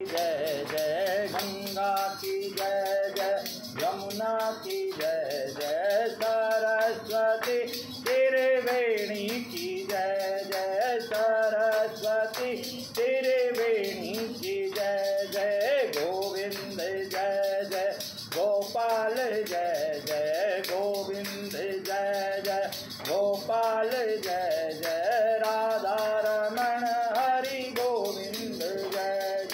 जय जय गंगा की जय जय यमुना की जय जय सरस्वती त्रिवेणी की जय जय सरस्वती त्रिवेणी की जय जय गोविंद जय जय गोपाल जय जय गोविंद जय जय गोपाल जय जय राधा रमण हरि गोविंद जय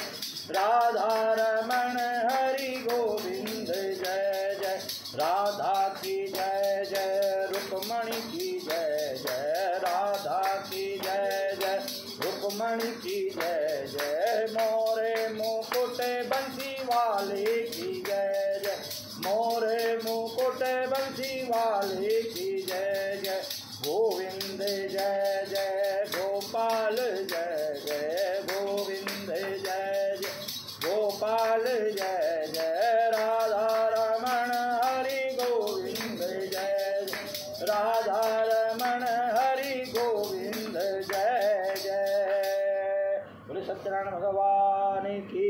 राधा रमण हरि गोविंद जय जय राधा की जय जय रुक्मणी की जय जय राधा की जय जय रुक्मणी की जय जय मोरे मुकुट बंसी वाले की जय जय मोरे मुकुट बंसी वाले की जय जय गोविंद जय जय गोपाल जय जय गोविंद जय जय गोपाल जय जय राधा रमण हरि गोविंद जय जय राधा रमण हरि गोविंद जय जय। बोले सत्यनारायण भगवान की।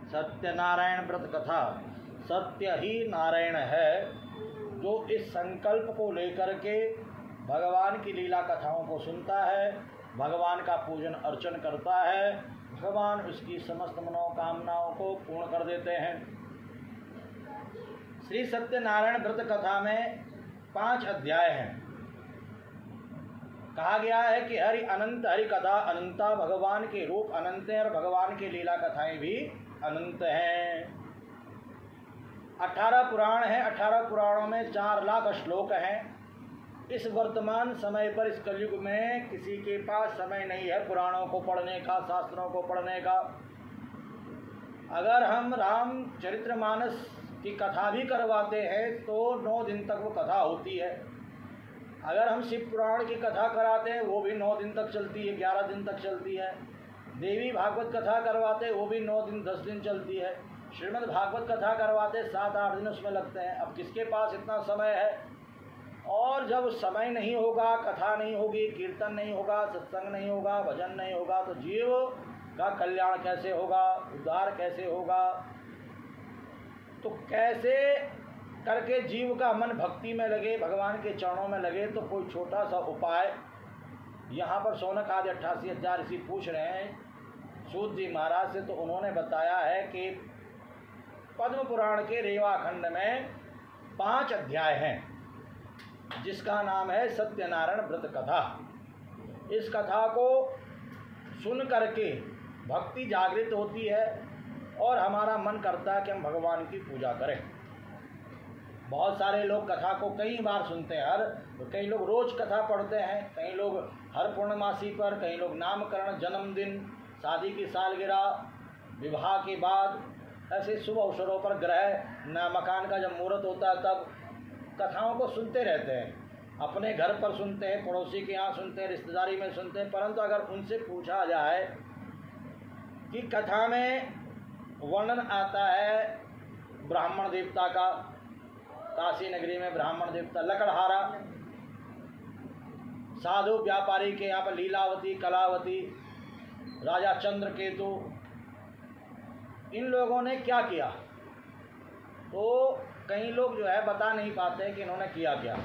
सत्यनारायण व्रत कथा सत्य ही नारायण है, जो इस संकल्प को लेकर के भगवान की लीला कथाओं को सुनता है, भगवान का पूजन अर्चन करता है, भगवान उसकी समस्त मनोकामनाओं को पूर्ण कर देते हैं। श्री सत्यनारायण व्रत कथा में 5 अध्याय हैं। कहा गया है कि हरि अनंत हरि कथा अनंता, भगवान के रूप अनंत हैं और भगवान की लीला कथाएं भी अनंत हैं। 18 पुराण हैं, 18 पुराणों में 4 लाख श्लोक हैं। इस वर्तमान समय पर इस कलयुग में किसी के पास समय नहीं है पुराणों को पढ़ने का, शास्त्रों को पढ़ने का। अगर हम रामचरितमानस की कथा भी करवाते हैं तो 9 दिन तक वो कथा होती है। अगर हम शिव पुराण की कथा कराते हैं वो भी 9 दिन तक चलती है, 11 दिन तक चलती है। देवी भागवत कथा करवाते वो भी 9 दिन 10 दिन चलती है। श्रीमद् भागवत कथा करवाते 7-8 दिन उसमें लगते हैं। अब किसके पास इतना समय है? और जब समय नहीं होगा, कथा नहीं होगी, कीर्तन नहीं होगा, सत्संग नहीं होगा, भजन नहीं होगा, तो जीव का कल्याण कैसे होगा, उद्धार कैसे होगा? तो कैसे करके जीव का मन भक्ति में लगे, भगवान के चरणों में लगे? तो कोई छोटा सा उपाय यहाँ पर शौनक आदि 88,000 ऋषि पूछ रहे हैं सूत जी महाराज से, तो उन्होंने बताया है कि पद्म पुराण के रेवा खंड में 5 अध्याय हैं, जिसका नाम है सत्यनारायण व्रत कथा। इस कथा को सुन करके भक्ति जागृत होती है और हमारा मन करता है कि हम भगवान की पूजा करें। बहुत सारे लोग कथा को कई बार सुनते हैं, कई लोग रोज कथा पढ़ते हैं, कई लोग हर पूर्णमासी पर, कई लोग नामकरण, जन्मदिन, शादी की सालगिरह, विवाह के बाद, ऐसे शुभ अवसरों पर, ग्रह मकान का जब मुहूर्त होता है तब कथाओं को सुनते रहते हैं। अपने घर पर सुनते हैं, पड़ोसी के यहाँ सुनते हैं, रिश्तेदारी में सुनते हैं। परंतु अगर उनसे पूछा जाए कि कथा में वर्णन आता है ब्राह्मण देवता का, काशी नगरी में ब्राह्मण देवता लकड़हारा, साधु व्यापारी के यहाँ पर लीलावती, कलावती, राजा चंद्रकेतु, इन लोगों ने क्या किया? तो कई लोग जो है बता नहीं पाते कि इन्होंने किया क्या।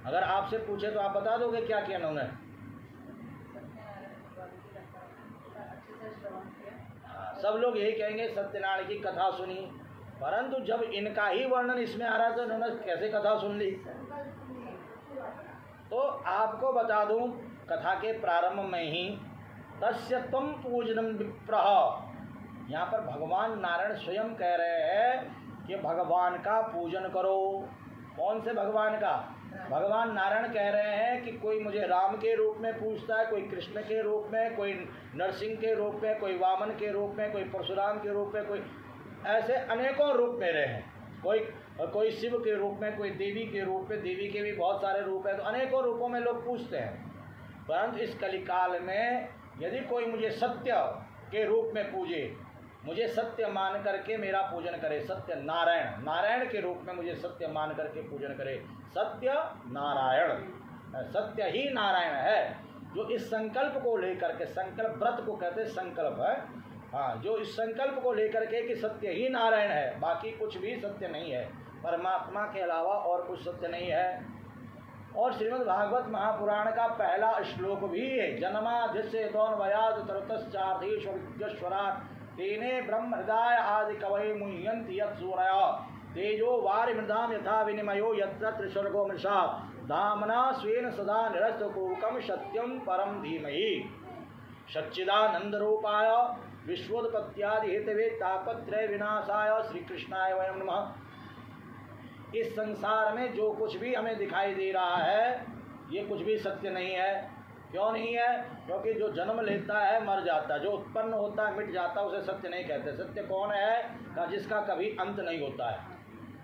अगर आपसे पूछे तो आप बता दोगे क्या किया इन्होंने? सब लोग यही कहेंगे सत्यनारायण की कथा सुनी, परंतु जब इनका ही वर्णन इसमें आ रहा है तो इन्होंने कैसे कथा सुन ली? तो आपको बता दूं, कथा के प्रारंभ में ही तस्य त्वं पूजनम विप्रः, यहाँ पर भगवान नारायण स्वयं कह रहे हैं कि भगवान का पूजन करो। कौन से भगवान का? भगवान नारायण कह रहे हैं कि कोई मुझे राम के रूप में पूजता है, कोई कृष्ण के रूप में, कोई नरसिंह के रूप में, कोई वामन के रूप में, कोई परशुराम के रूप में, कोई ऐसे अनेकों रूप मेरे हैं, कोई शिव के रूप में, कोई देवी के रूप में, देवी के भी बहुत सारे रूप हैं। तो अनेकों रूपों में लोग पूजते हैं। परंतु इस कलिकाल में यदि कोई मुझे सत्य के रूप में पूजे मुझे सत्य मान करके मेरा पूजन करे। सत्य नारायण, नारायण के रूप में मुझे सत्य मान करके पूजन करे। सत्य नारायण, सत्य ही नारायण है। जो इस संकल्प को लेकर के, संकल्प व्रत को कहते हैं संकल्प है, हाँ, जो इस संकल्प को लेकर के कि सत्य ही नारायण है, बाकी कुछ भी सत्य नहीं है, परमात्मा के अलावा और कुछ सत्य नहीं है। और श्रीमद् भागवत महापुराण का पहला श्लोक भी है, जन्माद्यस्य यतोऽन्वयात् ततश्चार्थेष्वभिज्ञस्वराट् तेने ब्रह्म हृदय आदि कवये मुह्यन्ति यत्सूरयः तेजो वारिमृदां यथा विनिमयो यत्र त्रिसर्गो मृषा धाम्ना स्वेन सदा निरस्तकुहकं सत्यं परं धीमहि। सच्चिदानन्दरूपाय विश्वोत्पत्त्यादि हेतवे तापत्रय विनाशाय श्री कृष्णाय वयं नमः। इस संसार में जो कुछ भी हमें दिखाई दे रहा है ये कुछ भी सत्य नहीं है। क्यों नहीं है? क्योंकि जो जन्म लेता है मर जाता है, जो उत्पन्न होता है मिट जाता है, उसे सत्य नहीं कहते। सत्य कौन है? का जिसका कभी अंत नहीं होता है,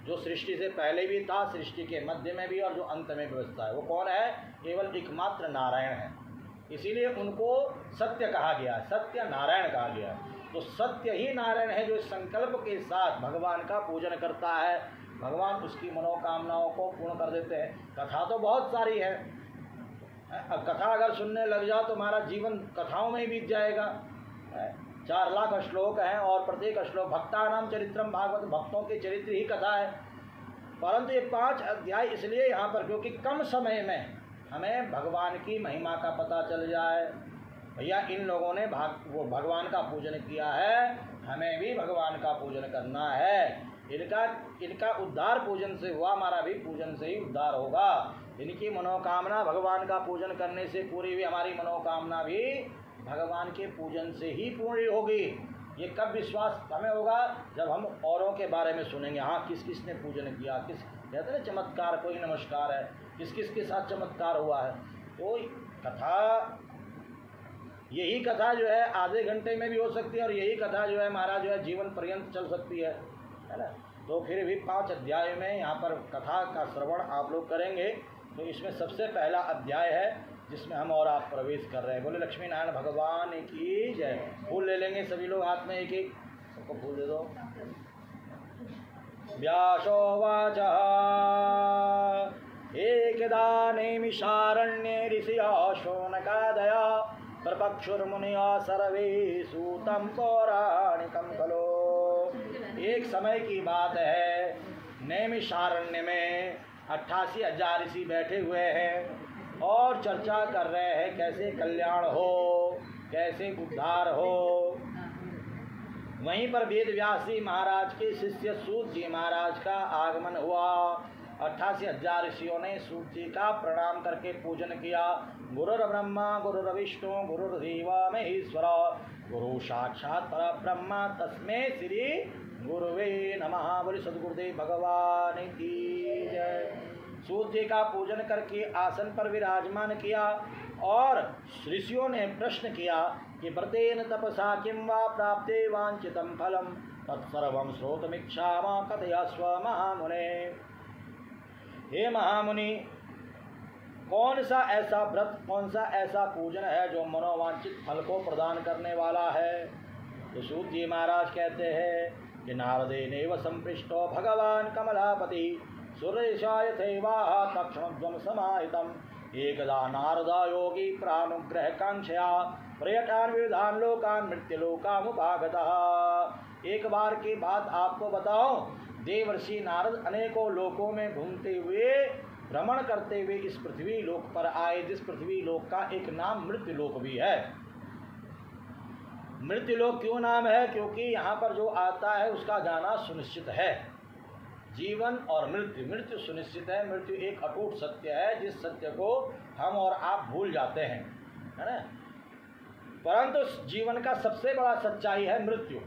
जो सृष्टि से पहले भी था, सृष्टि के मध्य में भी और जो अंत में भी बसता है, वो कौन है? केवल एकमात्र नारायण है। इसीलिए उनको सत्य कहा गया, सत्य नारायण कहा गया। तो सत्य ही नारायण है जो इस संकल्प के साथ भगवान का पूजन करता है, भगवान उसकी मनोकामनाओं को पूर्ण कर देते हैं। कथा तो बहुत सारी है, अब कथा अगर सुनने लग जाओ तो हमारा जीवन कथाओं में ही बीत जाएगा। 4 लाख श्लोक हैं और प्रत्येक श्लोक भक्तानाम चरित्रम भागवत, भक्तों के चरित्र ही कथा है। परंतु ये 5 अध्याय इसलिए यहाँ पर क्योंकि कम समय में हमें भगवान की महिमा का पता चल जाए। भैया इन लोगों ने वो भगवान का पूजन किया है, हमें भी भगवान का पूजन करना है। इनका उद्धार पूजन से हुआ, हमारा भी पूजन से ही उद्धार होगा। इनकी मनोकामना भगवान का पूजन करने से पूरी हुई, हमारी मनोकामना भी भगवान के पूजन से ही पूरी होगी। ये कब विश्वास हमें होगा? जब हम औरों के बारे में सुनेंगे, हाँ किस किस ने पूजन किया, किस कहते हैं चमत्कार, कोई नमस्कार है, किस किस के साथ चमत्कार हुआ है। तो कथा, यही कथा जो है आधे घंटे में भी हो सकती है और यही कथा जो है हमारा जो है जीवन पर्यंत चल सकती है ना। तो फिर भी 5 अध्याय में यहाँ पर कथा का श्रवण आप लोग करेंगे। तो इसमें सबसे पहला अध्याय है जिसमें हम और आप प्रवेश कर रहे हैं। बोले लक्ष्मी नारायण भगवान की जय। फूल ले लेंगे सभी लोग हाथ में, एक एक सबको फूल दे दो। व्यासोवाच एकदा नैमिषारण्ये ऋषियो शौनकादय प्रपक्षुर्मुनिया सर्वे सूतं पौराणिकं खलु। एक समय की बात है, नैमिषारण्य में 88,000 ऋषि बैठे हुए हैं और चर्चा कर रहे हैं कैसे कल्याण हो, कैसे उद्धार हो। वहीं पर वेद व्यास जी महाराज के शिष्य सूत जी महाराज का आगमन हुआ। 88,000 ऋषियों ने सूत जी का प्रणाम करके पूजन किया। गुरुर् ब्रह्मा गुरुर्विष्णु गुरुर्देव महेश्वर गुरु साक्षात् परब्रह्म तस्मै श्री गुरुवे नमः। बोले सद्गुरुदेव भगवान की जय। सूत जी का पूजन करके आसन पर विराजमान किया और ऋषियों ने प्रश्न किया कि व्रतेन तपसा किं वा प्राप्ते वांछितं फलं तत्सर्वं श्रोतुमिच्छामः कथयस्व महामुने। हे महामुनि, कौन सा ऐसा व्रत, कौन सा ऐसा पूजन है जो मनोवांछित फल को प्रदान करने वाला है? तो सूत जी महाराज कहते हैं कि नारदेनैव संपृष्टो भगवान कमलापति सुरेशाय थैवाह तक्षणध्वं समाहितम् एकदा नारदा योगी प्रानुग्रह कांक्षया पर्यटान विविधान लोकान मृत्युलोकामुपागतः। एक बार की बात आपको बताओ, देवर्षि नारद अनेकों लोकों में घूमते हुए, भ्रमण करते हुए इस पृथ्वी लोक पर आए, जिस पृथ्वी लोक का एक नाम मृत्युलोक भी है। मृत्युलोक क्यों नाम है? क्योंकि यहाँ पर जो आता है उसका जाना सुनिश्चित है। जीवन और मृत्यु, मृत्यु सुनिश्चित है। मृत्यु एक अटूट सत्य है जिस सत्य को हम और आप भूल जाते हैं, है ना। परंतु जीवन का सबसे बड़ा सच्चाई है मृत्यु।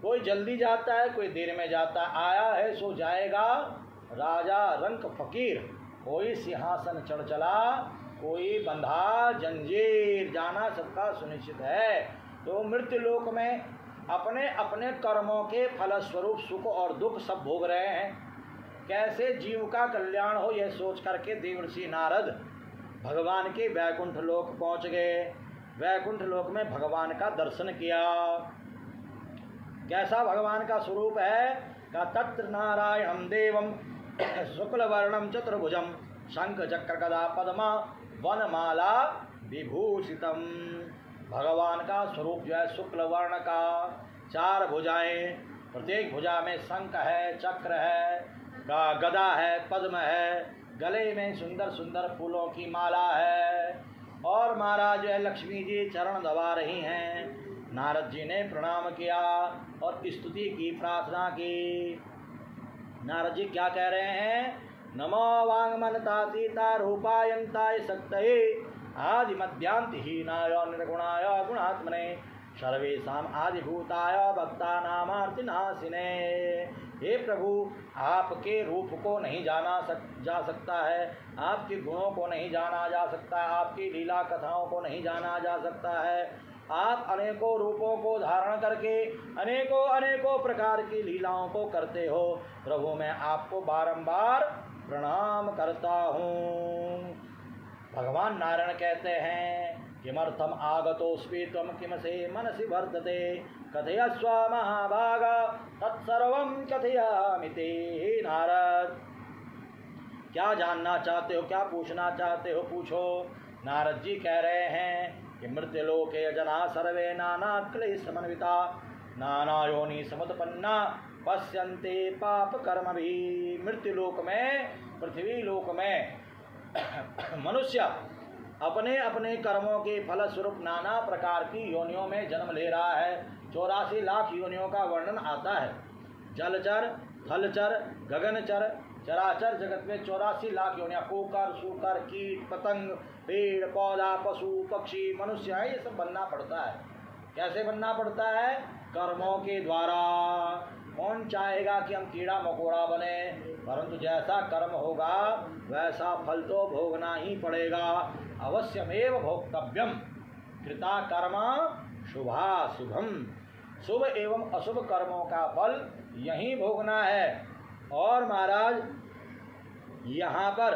कोई जल्दी जाता है, कोई देर में जाता है। आया है सो जाएगा, राजा रंक फकीर। कोई सिंहासन चढ़ चला, कोई बंधा जंजीर, जाना सबका सुनिश्चित है। तो मृत्यु लोक में अपने अपने कर्मों के फलस्वरूप सुख और दुख सब भोग रहे हैं। कैसे जीव का कल्याण हो यह सोच करके देवर्षि नारद भगवान के वैकुंठ लोक पहुँच गए। वैकुंठ लोक में भगवान का दर्शन किया। कैसा भगवान का स्वरूप है? का तत्र नारायणं देवं शुक्लवर्णं चतुर्भुजं शंख चक्र गदा पद्मा वनमाला विभूषितम। भगवान का स्वरूप जो है शुक्ल वर्ण का, 4 भुजाएं, प्रत्येक भुजा में शंख है, चक्र है, गदा है, पद्म है, गले में सुंदर सुंदर फूलों की माला है, और महाराज जो है लक्ष्मी जी चरण दबा रही हैं। नारद जी ने प्रणाम किया और स्तुति की, प्रार्थना की। नारद जी क्या कह रहे हैं? नमो वाङ्मनता सीता रूपायन्ताय शक्तये आदि मध्यांति हीनाय निर्गुणाय गुणात्मने सर्वेषाम् आदिभूताय भक्तानामार्तिनाशिने। हे प्रभु, आपके रूप को नहीं जा सकता है, आपके गुणों को नहीं जाना जा सकता है, आपकी लीला कथाओं को नहीं जाना जा सकता है। आप अनेकों रूपों को धारण करके अनेकों अनेकों प्रकार की लीलाओं को करते हो। प्रभु, मैं आपको बारंबार प्रणाम करता हूँ। भगवान नारायण कहते हैं, किमर्थम आगतोऽस्मि त्वं किम से मनसि वर्तते कथयस्व महाभाग तत्सर्वं कथयामि ते। हे नारद, क्या जानना चाहते हो, क्या पूछना चाहते हो, पूछो। नारद जी कह रहे हैं कि मृत्युलोके जना सर्वे नाना क्लेश समन्विता नाना योनि समुत्पन्ना पश्यन्ते पाप कर्म भी। मृत्युलोक में, पृथ्वी लोक में मनुष्य अपने अपने कर्मों के फल स्वरूप नाना प्रकार की योनियों में जन्म ले रहा है। 84 लाख योनियों का वर्णन आता है। जलचर, थलचर, गगनचर, चराचर जगत में 84 लाख योनियां, कुकर, सूकर, कीट, पतंग, पेड़ पौधा, पशु पक्षी, मनुष्य है, ये सब बनना पड़ता है। कैसे बनना पड़ता है? कर्मों के द्वारा। कौन चाहेगा कि हम कीड़ा मकोड़ा बने? परंतु जैसा कर्म होगा वैसा फल तो भोगना ही पड़ेगा। अवश्यमेव भोक्तव्यम। कृता कर्म शुभाशुभम। शुभ एवं अशुभ कर्मों का फल यही भोगना है। और महाराज यहाँ पर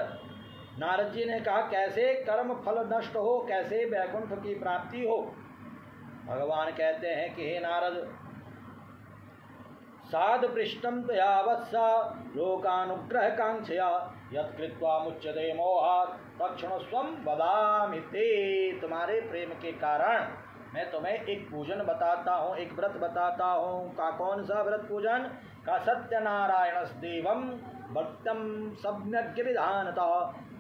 नारद जी ने कहा कैसे कर्म फल नष्ट हो, कैसे वैकुंठ की प्राप्ति हो। भगवान कहते हैं कि हे नारद, साध पृष्ठम तया वत्स लोकानुग्रह कांक्षया यत्कृत्वा मुच्यते मोहात् तक्षण स्वं वदामि ते। तुम्हारे प्रेम के कारण मैं तुम्हें एक पूजन बताता हूँ, एक व्रत बताता हूँ। का कौन सा व्रत पूजन? का सत्यनारायण देवम भक्तम सम्यग् विधानतः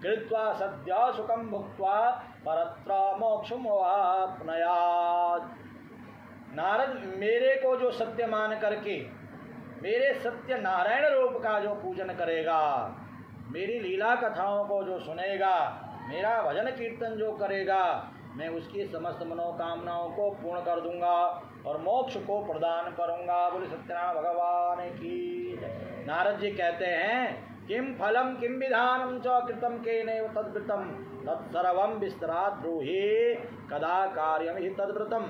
कृत्वा सद्य सुखम भुक्त्वा परत्र मोक्षमवाप्नुयात्। नारद, मेरे को जो सत्य मान करके मेरे सत्य नारायण रूप का जो पूजन करेगा, मेरी लीला कथाओं को जो सुनेगा, मेरा भजन कीर्तन जो करेगा, मैं उसकी समस्त मनोकामनाओं को पूर्ण कर दूंगा और मोक्ष को प्रदान करूंगा। बोले सत्यनारायण भगवान की। नारद जी कहते हैं, किम फलम किम विधानम च कृतम केनैव तद्व्रतम तत्सर्वं विस्तरात् ब्रूहि कदा कार्यम हि तद्व्रतम।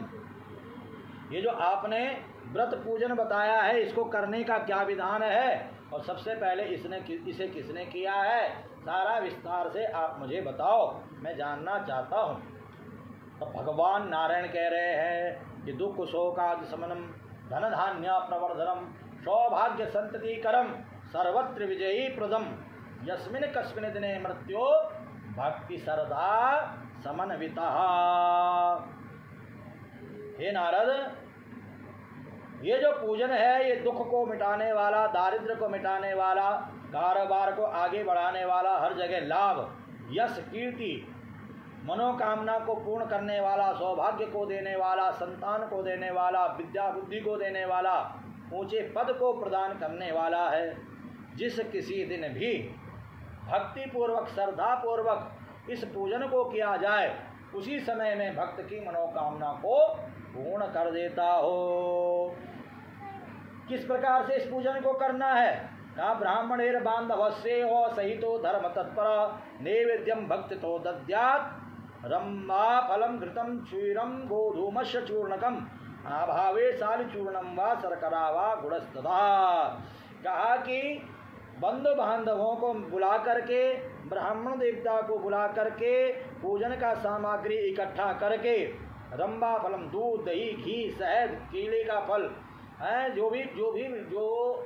ये जो आपने व्रत पूजन बताया है, इसको करने का क्या विधान है और सबसे पहले इसे किसने किया है, सारा विस्तार से आप मुझे बताओ, मैं जानना चाहता हूँ। तो भगवान नारायण कह रहे हैं कि दुख शोकादि शमनम धन धान्य प्रवर्धनम सौभाग्य संतति करम सर्वत्र विजयी प्रदम यस्मिन कस्मिन दिने मृत्यो भक्ति सरदा समन्विता। हे नारद, ये जो पूजन है ये दुख को मिटाने वाला, दारिद्र्य को मिटाने वाला, कारोबार को आगे बढ़ाने वाला, हर जगह लाभ, यश, कीर्ति, मनोकामना को पूर्ण करने वाला, सौभाग्य को देने वाला, संतान को देने वाला, विद्या बुद्धि को देने वाला, ऊंचे पद को प्रदान करने वाला है। जिस किसी दिन भी भक्ति पूर्वक श्रद्धा पूर्वक इस पूजन को किया जाए, उसी समय में भक्त की मनोकामना को पूर्ण कर देता हो। किस प्रकार से इस पूजन को करना है? कहा ब्राह्मणेर बांधवस्य हो सहितो धर्म तत्पर नैवेद्यम भक्ति तो दद्यात् रम्मा फलम घृतम क्षीरम गोधूमस्य चूर्णकम आभावे साल चूर्णम व शर्करा व गुड़स्तदा। कहा कि बंधु बांधवों को बुला करके, ब्राह्मण देवता को बुला करके पूजन का सामग्री इकट्ठा करके रंबा फलम, दूध, दही, घी, शहद, केले का फल है, जो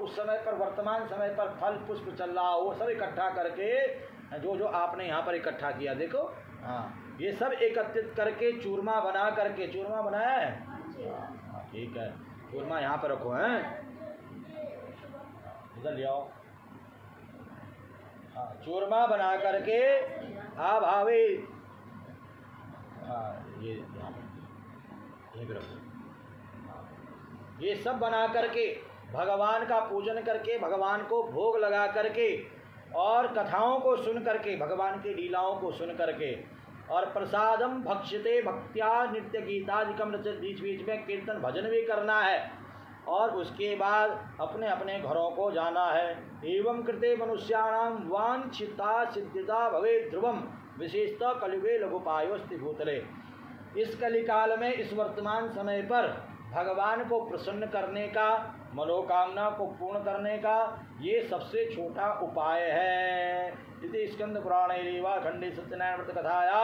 उस समय पर वर्तमान समय पर फल पुष्प चल रहा हो वो सब इकट्ठा करके, जो आपने यहाँ पर इकट्ठा किया देखो, हाँ ये सब एकत्रित करके चूरमा बना करके, चूरमा बनाया है, हाँ ठीक है, चूरमा यहाँ पर रखो हैं, इधर ले आओ, हाँ चूरमा बना करके आप भावे, हाँ ये रखो, ये सब बना करके भगवान का पूजन करके, भगवान को भोग लगा करके और कथाओं को सुन करके, भगवान की लीलाओं को सुन करके, और प्रसादम भक्ष्यते भक्त्या नित्य गीतादिकम, बीच बीच में कीर्तन भजन भी करना है, और उसके बाद अपने अपने घरों को जाना है। एवं कृते मनुष्याणाम वांछिता सिद्धिता भवे ध्रुवम विशेषतः कलियुगे लघुपायोस्ति भूतले। इस कलिकाल में, इस वर्तमान समय पर भगवान को प्रसन्न करने का, मनोकामना को पूर्ण करने का ये सबसे छोटा उपाय है। इति स्कंद पुराणे रीवा खंडे सत्यनारायण व्रत कथाया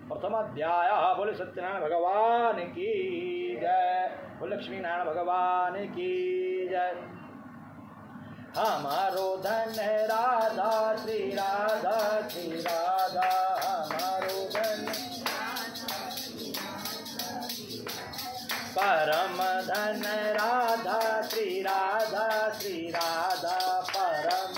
प्रथम अध्याय। बोले सत्यनारायण भगवान की जय, बोले लक्ष्मी नारायण भगवान की जय। हमारो धन राधा श्री राधा श्री राधा, हमारो धन परम धन राधा श्री राधा श्री राधा, परम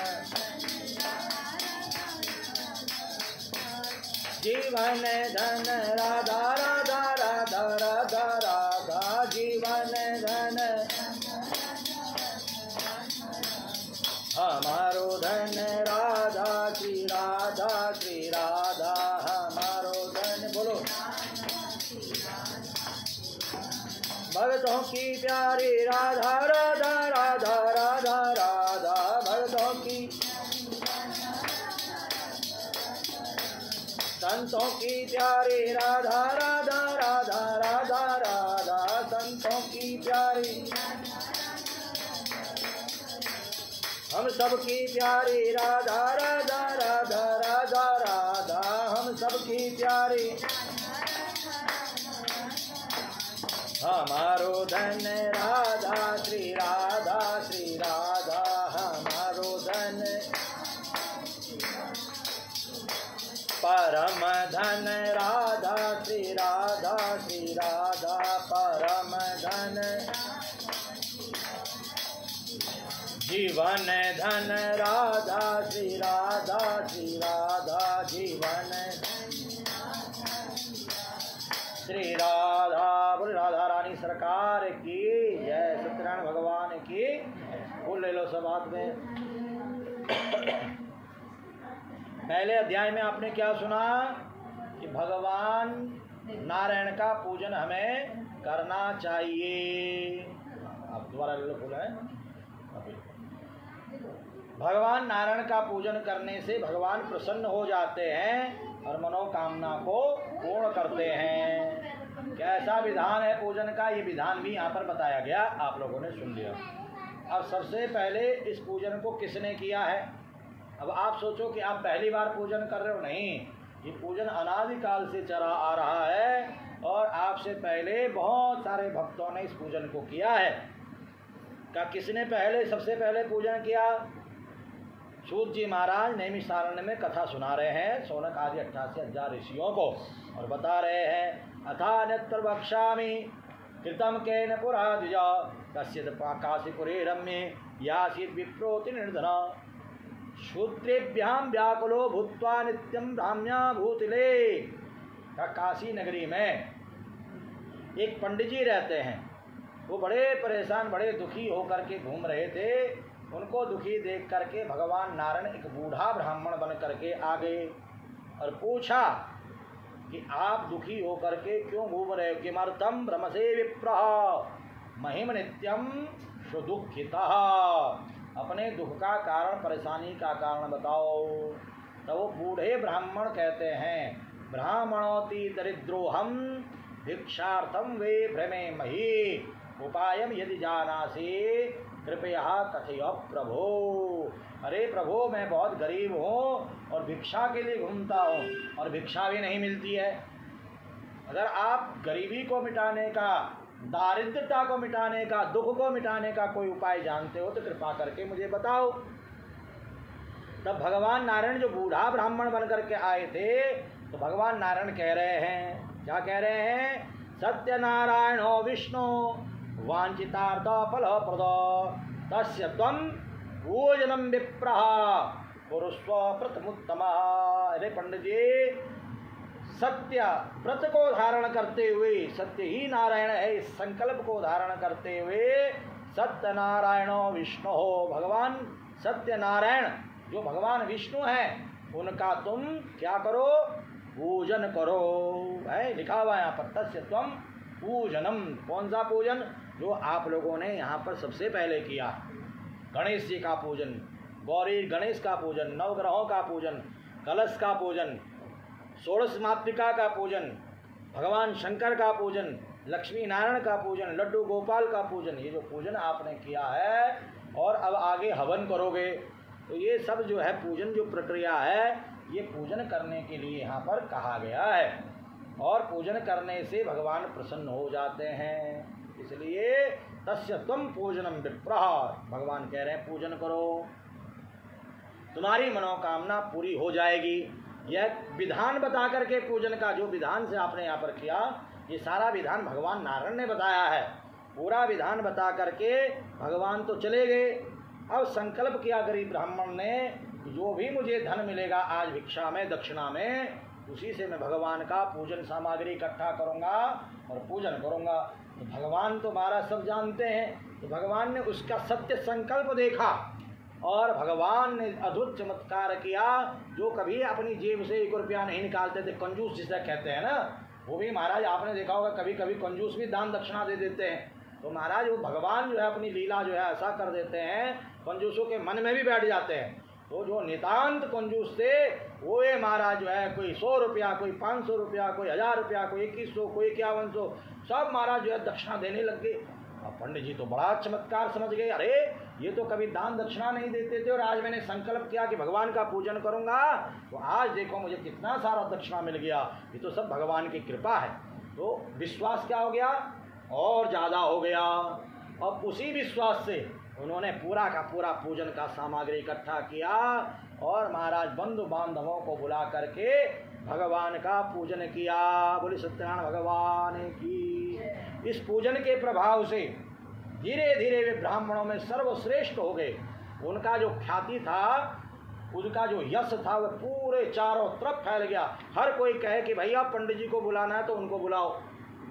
जीवन धन राधा राधा राधा राधा राधा, जीवन धन हमारो धन राधा श्री राधा श्री राधा, हमारो धन। बोलो भक्तों की प्यारी राधा राधा राधा राधा राधा, भक्तों की संतों की प्यारी राधा राधा राधा राधा राधा, संतों की प्यारी हम सबकी प्यारी राधा राधा राधा राधा राधा, हम सबकी प्यारी हमारो धन राधा श्री राधा श्री राधा, हमारो धन परम धन राधा श्री राधा श्री राधा, परम धन जीवन धन राधा श्री राधा श्री राधा, जीवन श्री राधा। बोल राधा रानी सरकार की जय, सत्यनारायण भगवान की। बोल ले लो सब हाथ में। पहले अध्याय में आपने क्या सुना कि भगवान नारायण का पूजन हमें करना चाहिए। अब दोबारा ले लो, फूल है। भगवान नारायण का पूजन करने से भगवान प्रसन्न हो जाते हैं और मनोकामना को पूर्ण करते हैं। कैसा विधान है पूजन का, ये विधान भी यहाँ पर बताया गया, आप लोगों ने सुन लिया। अब सबसे पहले इस पूजन को किसने किया है? अब आप सोचो कि आप पहली बार पूजन कर रहे हो, नहीं, ये पूजन अनादिकाल से चला आ रहा है और आपसे पहले बहुत सारे भक्तों ने इस पूजन को किया है। का किसने पहले सबसे पहले पूजन किया? सूत जी महाराज नैमिषारण्य में कथा सुना रहे हैं सौनक आदि 88,000 ऋषियों को, और बता रहे हैं अथा नेत्र वक्ष्यामि कृतम केन पुरा द्विजा कश्चित् काशीपुरे रम्ये यासीत् विप्रोति निर्धना शूद्रेभ्याम व्याकुलो भूत्वा नित्यम ब्राह्म्या भूतिले। काशी नगरी में एक पंडित जी रहते हैं, वो बड़े परेशान बड़े दुखी होकर के घूम रहे थे। उनको दुखी देख करके भगवान नारायण एक बूढ़ा ब्राह्मण बन करके आ गए और पूछा कि आप दुखी होकर के क्यों घूम रहे हो? किमर्थम ब्रह्मसे विप्रः महिम नित्यम सुदुखितः, अपने दुख का कारण, परेशानी का कारण बताओ। तो वो बूढ़े ब्राह्मण कहते हैं ब्राह्मणोति दरिद्रोहम भिक्षार्थम वे भ्रमे मही उपायम यदि जानासि कृपया कथय प्रभो। अरे प्रभो, मैं बहुत गरीब हूँ और भिक्षा के लिए घूमता हूँ और भिक्षा भी नहीं मिलती है। अगर आप गरीबी को मिटाने का दारिद्रता को मिटाने का, दुख को मिटाने का कोई उपाय जानते हो तो कृपा करके मुझे बताओ। तब भगवान नारायण जो बूढ़ा ब्राह्मण बन करके आए थे, तो भगवान नारायण कह रहे हैं, क्या कह रहे हैं? सत्यनारायणो विष्णु वांछितार्थ फल प्रद तस्य त्वं पूजनम विप्रः कुरुस्व प्रथमोत्तमा। अरे पंडित जी, सत्य व्रत को धारण करते हुए, सत्य ही नारायण है इस संकल्प को धारण करते हुए, सत्यनारायणो विष्णु हो, भगवान सत्यनारायण जो भगवान विष्णु हैं उनका तुम क्या करो? पूजन करो। है लिखा हुआ यहाँ पर, तस्य त्वं पूजनम। कौन सा पूजन? जो आप लोगों ने यहाँ पर सबसे पहले किया, गणेश जी का पूजन, गौरी गणेश का पूजन, नवग्रहों का पूजन, कलश का पूजन, षोडश मातृका का पूजन, भगवान शंकर का पूजन, लक्ष्मी नारायण का पूजन, लड्डू गोपाल का पूजन, ये जो पूजन आपने किया है और अब आगे हवन करोगे, तो ये सब जो है पूजन जो प्रक्रिया है, ये पूजन करने के लिए यहाँ पर कहा गया है। और पूजन करने से भगवान प्रसन्न हो जाते हैं, इसलिए तस्य त्वं पूजनम विप्रः। भगवान कह रहे हैं पूजन करो, तुम्हारी मनोकामना पूरी हो जाएगी। यह विधान बता करके पूजन का, जो विधान से आपने यहाँ पर किया, ये सारा विधान भगवान नारायण ने बताया है। पूरा विधान बता करके भगवान तो चले गए। अब संकल्प किया गरीब ब्राह्मण ने, जो भी मुझे धन मिलेगा आज भिक्षा में, दक्षिणा में, उसी से मैं भगवान का पूजन सामग्री इकट्ठा करूँगा और पूजन करूँगा। तो भगवान तो महाराज सब जानते हैं, तो भगवान ने उसका सत्य संकल्प देखा और भगवान ने अद्भुत चमत्कार किया। जो कभी अपनी जेब से 1 रुपया नहीं निकालते थे, कंजूस जिसे कहते हैं ना, वो भी महाराज आपने देखा होगा कभी कभी कंजूस भी दान दक्षिणा दे देते हैं। तो महाराज वो भगवान जो है अपनी लीला जो है ऐसा कर देते हैं, कंजूसों के मन में भी बैठ जाते हैं। तो जो नितांत कंजूस थे वो ये महाराज जो है, कोई 100 रुपया, कोई 500 रुपया, कोई 1000 रुपया, कोई 2100, कोई 5100, सब महाराज जो है दक्षिणा देने लग गए। अब पंडित जी तो बड़ा चमत्कार समझ गए, अरे ये तो कभी दान दक्षिणा नहीं देते थे और आज मैंने संकल्प किया कि भगवान का पूजन करूंगा, तो आज देखो मुझे कितना सारा दक्षिणा मिल गया, ये तो सब भगवान की कृपा है। तो विश्वास क्या हो गया? और ज़्यादा हो गया। अब उसी विश्वास से उन्होंने पूरा का पूरा पूजन का सामग्री इकट्ठा किया और महाराज बंधु बांधवों को बुला करके भगवान का पूजन किया। बोले सत्यनारायण भगवान की। इस पूजन के प्रभाव से धीरे धीरे वे ब्राह्मणों में सर्वश्रेष्ठ हो गए। उनका जो ख्याति था, उनका जो यश था, वह पूरे चारों तरफ फैल गया। हर कोई कहे कि भैया पंडित जी को बुलाना है तो उनको बुलाओ।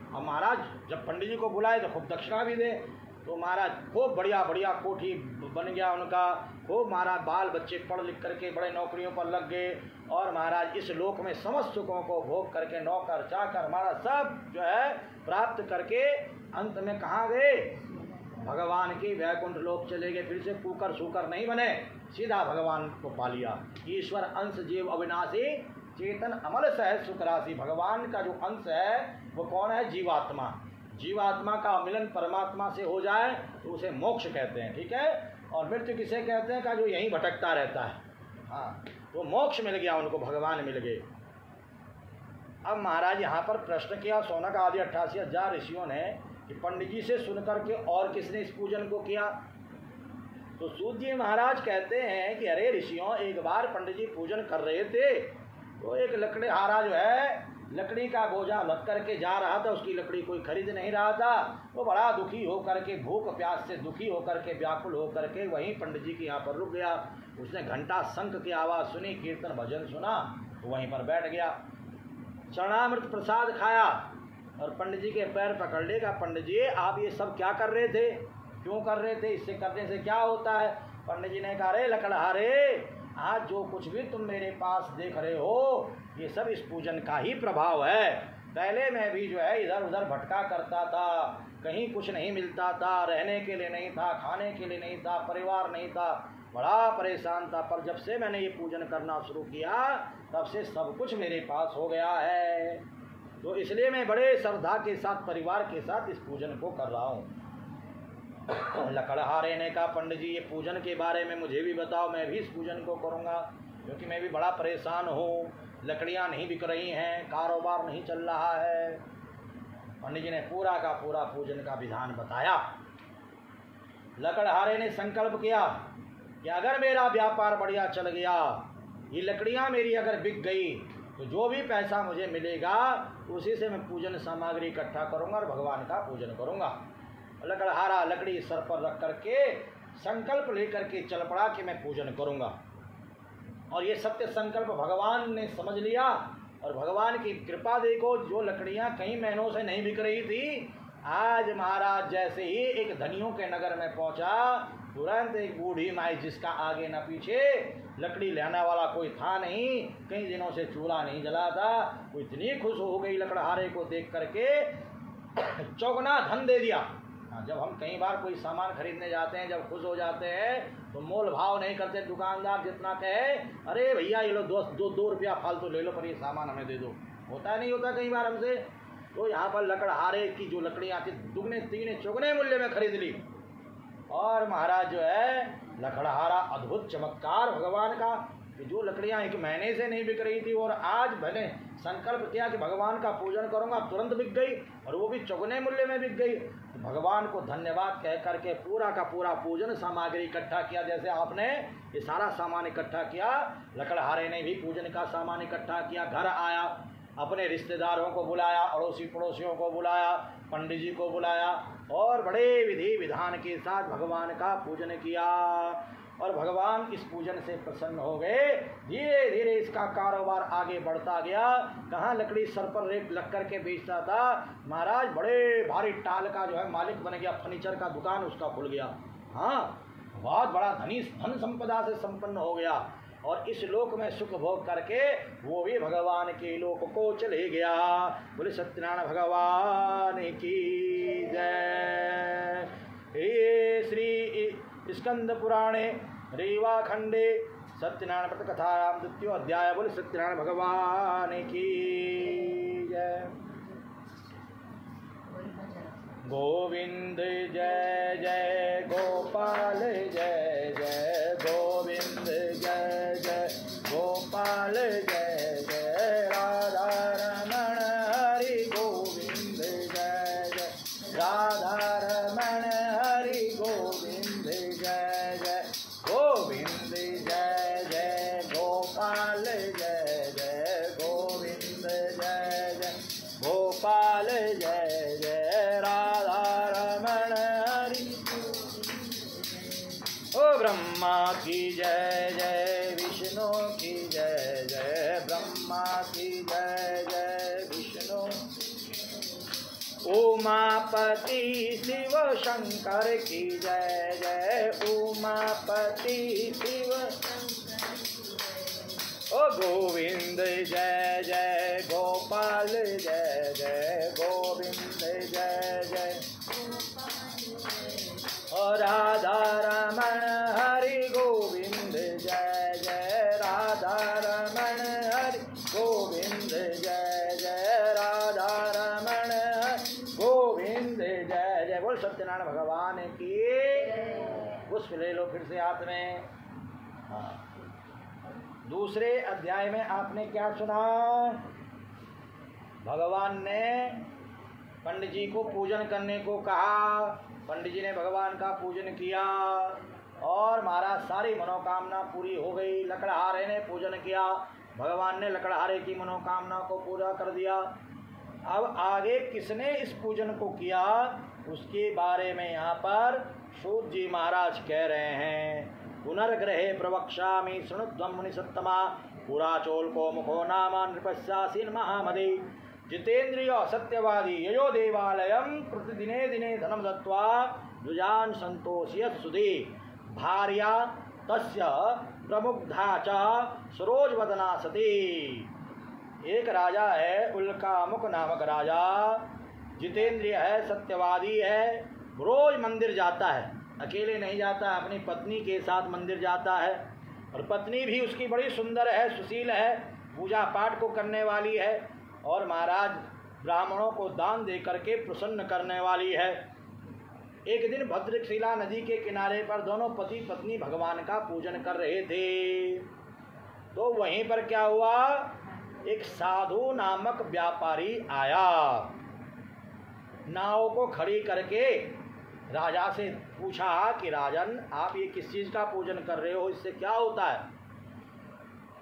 अब महाराज जब पंडित जी को बुलाए तो खूब दक्षिणा भी दे। तो महाराज खूब बढ़िया बढ़िया कोठी बन गया उनका। खूब महाराज बाल बच्चे पढ़ लिख करके बड़े नौकरियों पर लग गए और महाराज इस लोक में समस्त सुखों को भोग करके नौकर चाकर महाराज सब जो है प्राप्त करके अंत में कहाँ गए? भगवान के वैकुंठ लोक चले गए। फिर से कुकर सूकर नहीं बने, सीधा भगवान को पा लिया। ईश्वर अंश जीव अविनाशी चेतन अमल सहज सुख राशि। भगवान का जो अंश है वो कौन है? जीवात्मा। जीवात्मा का मिलन परमात्मा से हो जाए तो उसे मोक्ष कहते हैं, ठीक है। और मृत्यु किसे कहते हैं? का जो यहीं भटकता रहता है। हाँ, तो मोक्ष मिल गया उनको, भगवान मिल गए। अब महाराज यहाँ पर प्रश्न किया सोनक आदि 88,000 ऋषियों ने कि पंडित जी से सुन करके और किसने इस पूजन को किया? तो सूत जी महाराज कहते हैं कि अरे ऋषियों, एक बार पंडित जी पूजन कर रहे थे तो एक लकड़हारा जो है लकड़ी का बोझा लद करके जा रहा था, उसकी लकड़ी कोई खरीद नहीं रहा था। वो बड़ा दुखी होकर के, भूख प्यास से दुखी होकर के, व्याकुल होकर के वहीं पंडित जी के यहाँ पर रुक गया। उसने घंटा शंख की आवाज़ सुनी, कीर्तन भजन सुना, तो वहीं पर बैठ गया। चरणामृत प्रसाद खाया और पंडित जी के पैर पकड़ लेगा। पंडित जी आप ये सब क्या कर रहे थे, क्यों कर रहे थे, इससे करने से क्या होता है? पंडित जी ने कहा अरे लकड़हारे, आज जो कुछ भी तुम मेरे पास देख रहे हो ये सब इस पूजन का ही प्रभाव है। पहले मैं भी जो है इधर उधर भटका करता था, कहीं कुछ नहीं मिलता था, रहने के लिए नहीं था, खाने के लिए नहीं था, परिवार नहीं था, बड़ा परेशान था। पर जब से मैंने ये पूजन करना शुरू किया तब से सब कुछ मेरे पास हो गया है। तो इसलिए मैं बड़े श्रद्धा के साथ, परिवार के साथ इस पूजन को कर रहा हूँ। लकड़हारे ने कहा पंडित जी ये पूजन के बारे में मुझे भी बताओ, मैं भी इस पूजन को करूँगा, क्योंकि मैं भी बड़ा परेशान हूँ, लकड़ियाँ नहीं बिक रही हैं, कारोबार नहीं चल रहा है। पंडित जी ने पूरा का पूरा पूजन का विधान बताया। लकड़हारे ने संकल्प किया कि अगर मेरा व्यापार बढ़िया चल गया, ये लकड़ियाँ मेरी अगर बिक गई, तो जो भी पैसा मुझे मिलेगा उसी से मैं पूजन सामग्री इकट्ठा करूँगा और भगवान का पूजन करूँगा। लकड़हारा लकड़ी सर पर रख करके संकल्प लेकर के चल पड़ा कि मैं पूजन करूँगा। और ये सत्य संकल्प भगवान ने समझ लिया, और भगवान की कृपा देखो, जो लकड़ियाँ कई महीनों से नहीं बिक रही थी, आज महाराज जैसे ही एक धनियों के नगर में पहुंचा, तुरंत एक बूढ़ी माई जिसका आगे न पीछे लकड़ी लेने वाला कोई था नहीं, कई दिनों से चूल्हा नहीं जला था, वो इतनी खुश हो गई लकड़हारे को देख करके, चौगुना धन दे दिया। जब हम कई बार कोई सामान खरीदने जाते हैं, जब खुश हो जाते हैं तो मोल भाव नहीं करते दुकानदार, जितना कहे अरे भैया ये लो दो रुपया फालतू ले लो, पर ये सामान हमें दे दो, होता नहीं होता कई बार हमसे। तो यहाँ पर लकड़हारे की जो लकड़ियाँ थी दुगने तीगने चौगुने मूल्य में खरीद ली। और महाराज जो है लकड़हारा अद्भुत चमत्कार भगवान का, कि जो लकड़ियाँ एक महीने से नहीं बिक रही थी और आज मैंने संकल्प किया कि भगवान का पूजन करूँगा, तुरंत बिक गई, और वो भी चौगुने मूल्य में बिक गई। तो भगवान को धन्यवाद कह करके पूरा का पूरा पूजन सामग्री इकट्ठा किया। जैसे आपने ये सारा सामान इकट्ठा किया, लकड़हारे ने भी पूजन का सामान इकट्ठा किया, घर आया, अपने रिश्तेदारों को बुलाया, अड़ोसी पड़ोसियों को बुलाया, पंडित जी को बुलाया, और बड़े विधि विधान के साथ भगवान का पूजन किया। और भगवान इस पूजन से प्रसन्न हो गए। धीरे धीरे इसका कारोबार आगे बढ़ता गया। कहाँ लकड़ी सर पर रेत लग करके बेचता था, महाराज बड़े भारी टाल का जो है मालिक बन गया, फर्नीचर का दुकान उसका खुल गया। हाँ, बहुत बड़ा धन संपदा से संपन्न हो गया, और इस लोक में सुख भोग करके वो भी भगवान के लोक को चले गया। बोले सत्यनारायण भगवान की जय। हे श्री स्कंद पुराणे रेवा खंडे सत्यनारायण व्रत कथायाम द्वितीय अध्याय। बोले सत्यनारायण भगवान की जय। गोविंद जय जय गोपाल जय जय गोविंद जय जय गोपाल जय जय राधा रमण हरि गोविंद जय जय राधा रमण हरि गोविंद जय जय गोविंद जय जय गोपाल जय जय गोविंद जय जय गोपाल जय जय राधा रमण हरि। ओ ब्रह्मा की जय जय विष्णु की जय जय ब्रह्मा की जय जय विष्णु। उमापति शिव शंकर की जय जय उमापति शिव। ओ गोविंद जय जय गोपाल जय जय गोविंद जय जय। ओ राधा रमण हरि गोविंद जय जय राधा रमण हरि गोविंद जय जय राधा रमण गोविंद जय जय। बोल सत्यनारायण भगवान की। पुष्प ले लो फिर से हाथ में। हाँ, दूसरे अध्याय में आपने क्या सुना? भगवान ने पंडित जी को पूजन करने को कहा। पंडित जी ने भगवान का पूजन किया और महाराज सारी मनोकामना पूरी हो गई। लकड़हारे ने पूजन किया, भगवान ने लकड़हारे की मनोकामना को पूरा कर दिया। अब आगे किसने इस पूजन को किया उसके बारे में यहाँ पर सूत जी महाराज कह रहे हैं। पुनर्ग्रहे प्रवक्ष्यामि शृणुध्वं मुनिसत्तमा पुराचोल को मुखो नाम नृपस्यासीन महामदे जितेन्द्रिय सत्यवादी ययो देवालयं प्रतिदिने दिने धनम दत्वा द्विजान संतोषयत् सुधे भार्या तस्य प्रमुग्धा च सरोजवदना सती। एक राजा है उल्कामुख नामक राजा, जितेंद्रिय है, सत्यवादी है, रोज मंदिर जाता है, अकेले नहीं जाता, अपनी पत्नी के साथ मंदिर जाता है, और पत्नी भी उसकी बड़ी सुंदर है, सुशील है, पूजा पाठ को करने वाली है, और महाराज ब्राह्मणों को दान दे करके प्रसन्न करने वाली है। एक दिन भद्रशिला नदी के किनारे पर दोनों पति पत्नी भगवान का पूजन कर रहे थे, तो वहीं पर क्या हुआ, एक साधु नामक व्यापारी आया। नाव को खड़ी करके राजा से पूछा कि राजन आप ये किस चीज़ का पूजन कर रहे हो, इससे क्या होता है।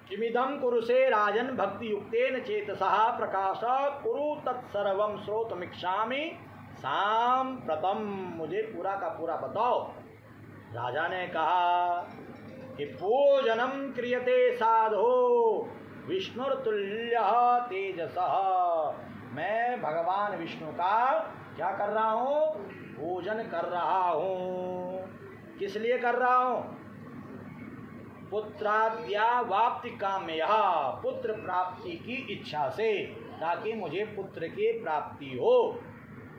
किमिदं कुरुषे राजन भक्ति युक्तेन चेतसः प्रकाश कुरु तत्सर्वं श्रोतुमिच्छामि सांप्रतम, मुझे पूरा का पूरा बताओ। राजा ने कहा कि पूजनम क्रियते साधो विष्णुर्तुल्य तेजसः, मैं भगवान विष्णु का क्या कर रहा हूँ, पूजन कर रहा हूँ। किस लिए कर रहा हूँ, पुत्राद्या वाप्ति काम्य, पुत्र प्राप्ति की इच्छा से, ताकि मुझे पुत्र की प्राप्ति हो,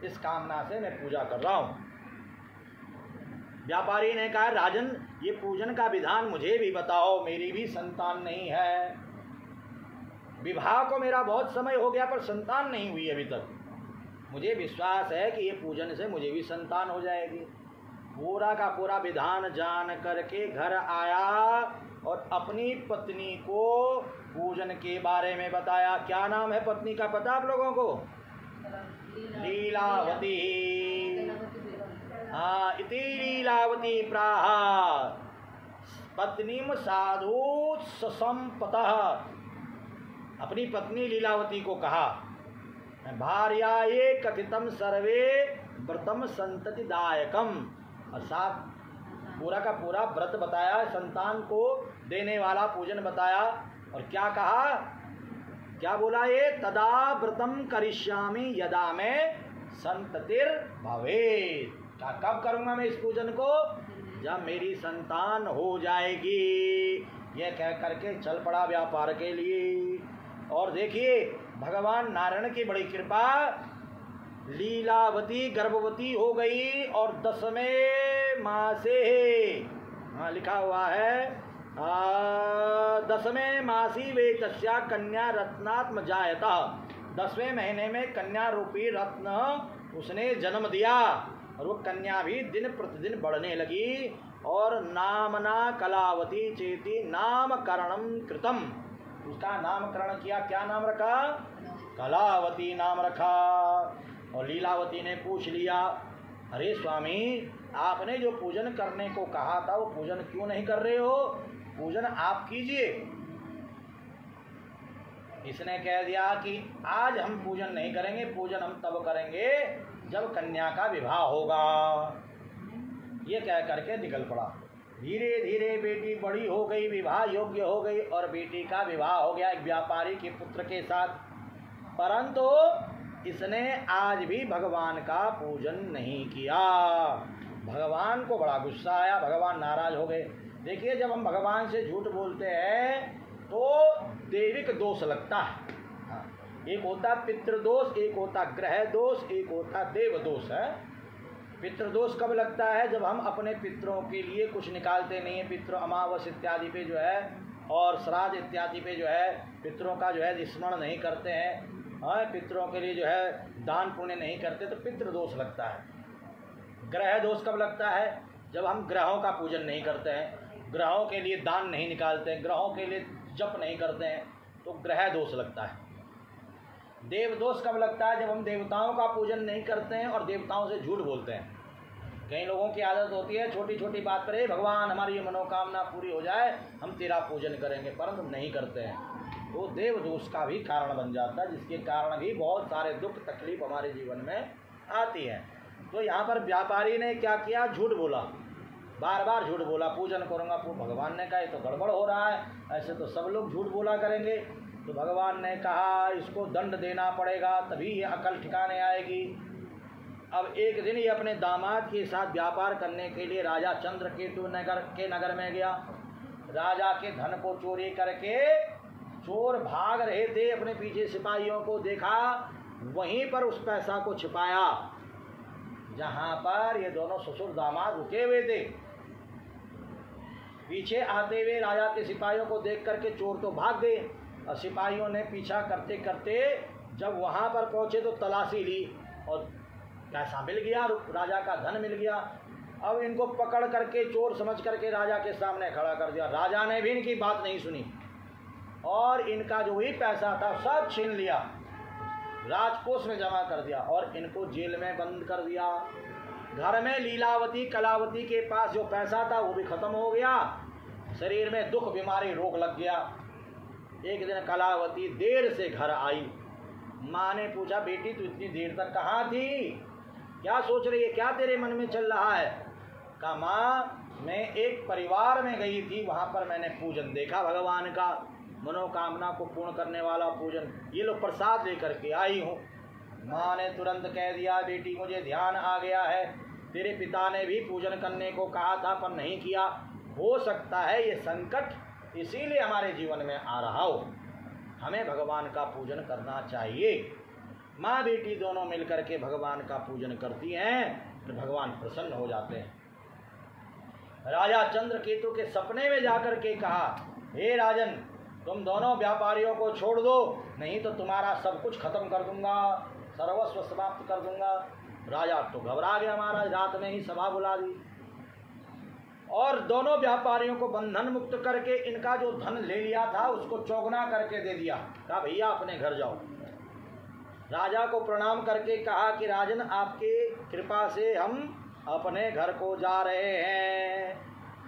इस कामना से मैं पूजा कर रहा हूँ। व्यापारी ने कहा राजन ये पूजन का विधान मुझे भी बताओ, मेरी भी संतान नहीं है, विवाह को मेरा बहुत समय हो गया पर संतान नहीं हुई अभी तक, मुझे विश्वास है कि ये पूजन से मुझे भी संतान हो जाएगी। पूरा का पूरा विधान जान करके घर आया और अपनी पत्नी को पूजन के बारे में बताया। क्या नाम है पत्नी का पता आप लोगों को, लीलावती। हाँ, इति लीलावती प्राह पत्नीम साधु ससंपतः, अपनी पत्नी लीलावती को कहा भार्याये कथितम सर्वे व्रतम संततिदायकम, और साथ पूरा का पूरा व्रत बताया, संतान को देने वाला पूजन बताया। और क्या कहा, क्या बोला ये, तदा व्रतम करिष्यामि यदा मैं संततिर भवेत्, क्या कब करूँगा मैं इस पूजन को, जब मेरी संतान हो जाएगी। ये कह करके चल पड़ा व्यापार के लिए। और देखिए भगवान नारायण की बड़ी कृपा, लीलावती गर्भवती हो गई और 10वें मासे, हाँ लिखा हुआ है 10वें मासी वे तस्या कन्या रत्नात्म जायता, 10वें महीने में कन्या रूपी रत्न उसने जन्म दिया और वो कन्या भी दिन प्रतिदिन बढ़ने लगी। और नामना कलावती चेती नामकरणम कृतम, उसका नामकरण किया, क्या नाम रखा, कलावती नाम रखा। और लीलावती ने पूछ लिया अरे स्वामी आपने जो पूजन करने को कहा था वो पूजन क्यों नहीं कर रहे हो, पूजन आप कीजिए। इसने कह दिया कि आज हम पूजन नहीं करेंगे, पूजन हम तब करेंगे जब कन्या का विवाह होगा। ये कह करके निकल पड़ा। धीरे धीरे बेटी बड़ी हो गई, विवाह योग्य हो गई और बेटी का विवाह हो गया एक व्यापारी के पुत्र के साथ। परंतु इसने आज भी भगवान का पूजन नहीं किया। भगवान को बड़ा गुस्सा आया, भगवान नाराज हो गए। देखिए जब हम भगवान से झूठ बोलते हैं तो दैविक दोष लगता है। एक होता पितृदोष, एक होता ग्रह दोष, एक होता देव दोष है। पितृदोष कब लगता है, जब हम अपने पितरों के लिए कुछ निकालते नहीं है, पितृ अमावस इत्यादि पे जो है और श्राद्ध इत्यादि पे जो है पितरों का जो है स्मरण नहीं करते हैं, पितरों के लिए जो है दान पुण्य नहीं करते, तो पितृदोष लगता है। ग्रह दोष कब लगता है, जब हम ग्रहों का पूजन नहीं करते हैं, ग्रहों के लिए दान नहीं निकालते हैं, ग्रहों के लिए जप नहीं करते हैं, तो ग्रह दोष लगता है। देव दोष कब लगता है, जब हम देवताओं का पूजन नहीं करते हैं और देवताओं से झूठ बोलते हैं। कई लोगों की आदत होती है छोटी छोटी बात पर भगवान हमारी ये मनोकामना पूरी हो जाए हम तेरा पूजन करेंगे, परंतु नहीं करते हैं, तो देव दोष का भी कारण बन जाता है, जिसके कारण भी बहुत सारे दुख तकलीफ हमारे जीवन में आती है। तो यहाँ पर व्यापारी ने क्या किया, झूठ बोला, बार बार झूठ बोला, पूजन करूँगा। भगवान ने कहा ये तो गड़बड़ हो रहा है, ऐसे तो सब लोग झूठ बोला करेंगे। तो भगवान ने कहा इसको दंड देना पड़ेगा, तभी ये अकल ठिकाने आएगी। अब एक दिन ये अपने दामाद के साथ व्यापार करने के लिए राजा चंद्रकेतु नगर में गया। राजा के धन को चोरी करके चोर भाग रहे थे, अपने पीछे सिपाहियों को देखा, वहीं पर उस पैसा को छिपाया जहां पर ये दोनों ससुर दामाद रुके हुए थे। पीछे आते हुए राजा के सिपाहियों को देख करके चोर तो भाग गए, और सिपाहियों ने पीछा करते करते जब वहां पर पहुंचे तो तलाशी ली और पैसा मिल गया, राजा का धन मिल गया। अब इनको पकड़ करके चोर समझ करके राजा के सामने खड़ा कर दिया। राजा ने भी इनकी बात नहीं सुनी और इनका जो भी पैसा था सब छीन लिया। राजकोष में जमा कर दिया और इनको जेल में बंद कर दिया। घर में लीलावती कलावती के पास जो पैसा था वो भी खत्म हो गया। शरीर में दुख बीमारी रोग लग गया। एक दिन कलावती देर से घर आई। माँ ने पूछा, बेटी तू इतनी देर तक कहाँ थी, क्या सोच रही है, क्या तेरे मन में चल रहा है? कहा, माँ मैं एक परिवार में गई थी, वहाँ पर मैंने पूजन देखा भगवान का, मनोकामना को पूर्ण करने वाला पूजन, ये लो प्रसाद लेकर के आई हूँ। माँ ने तुरंत कह दिया, बेटी मुझे ध्यान आ गया है, तेरे पिता ने भी पूजन करने को कहा था पर नहीं किया। हो सकता है ये संकट इसीलिए हमारे जीवन में आ रहा हो, हमें भगवान का पूजन करना चाहिए। माँ बेटी दोनों मिलकर के भगवान का पूजन करती हैं तो भगवान प्रसन्न हो जाते हैं। राजा चंद्रकेतु के सपने में जाकर के कहा, हे राजन, तुम दोनों व्यापारियों को छोड़ दो, नहीं तो तुम्हारा सब कुछ खत्म कर दूंगा, सर्वस्व समाप्त कर दूंगा। राजा तो घबरा गया महाराज, रात में ही सभा बुला दी और दोनों व्यापारियों को बंधन मुक्त करके इनका जो धन ले लिया था उसको चौगुना करके दे दिया। कहा, भैया अपने घर जाओ। राजा को प्रणाम करके कहा कि राजन, आपके कृपा से हम अपने घर को जा रहे हैं।